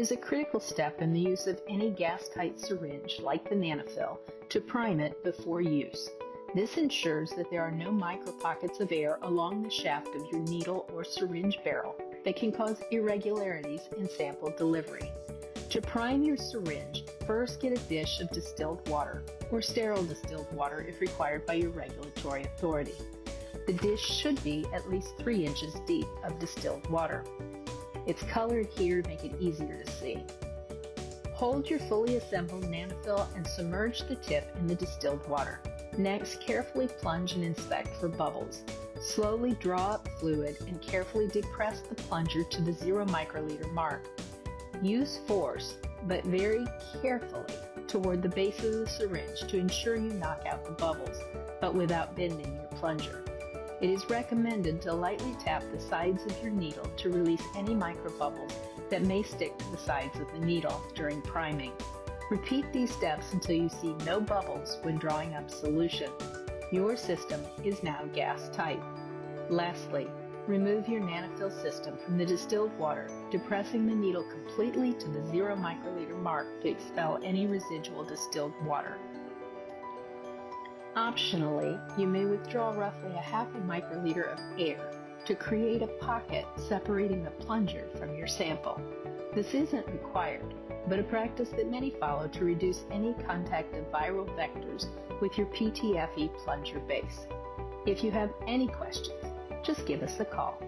is a critical step in the use of any gas-tight syringe, like the NanoFil, to prime it before use. This ensures that there are no micropockets of air along the shaft of your needle or syringe barrel that can cause irregularities in sample delivery. To prime your syringe, first get a dish of distilled water, or sterile distilled water if required by your regulatory authority. The dish should be at least 3 inches deep of distilled water. It's colored here to make it easier to see. Hold your fully assembled NanoFil and submerge the tip in the distilled water. Next, carefully plunge and inspect for bubbles. Slowly draw up fluid and carefully depress the plunger to the 0 microliter mark. Use force, but very carefully, toward the base of the syringe to ensure you knock out the bubbles, but without bending your plunger. It is recommended to lightly tap the sides of your needle to release any microbubbles that may stick to the sides of the needle during priming. Repeat these steps until you see no bubbles when drawing up solution. Your system is now gas tight. Lastly, remove your NanoFil system from the distilled water, depressing the needle completely to the 0 microliter mark to expel any residual distilled water. Optionally, you may withdraw roughly a half a microliter of air to create a pocket separating the plunger from your sample. This isn't required, but a practice that many follow to reduce any contact of viral vectors with your PTFE plunger base. If you have any questions, just give us a call.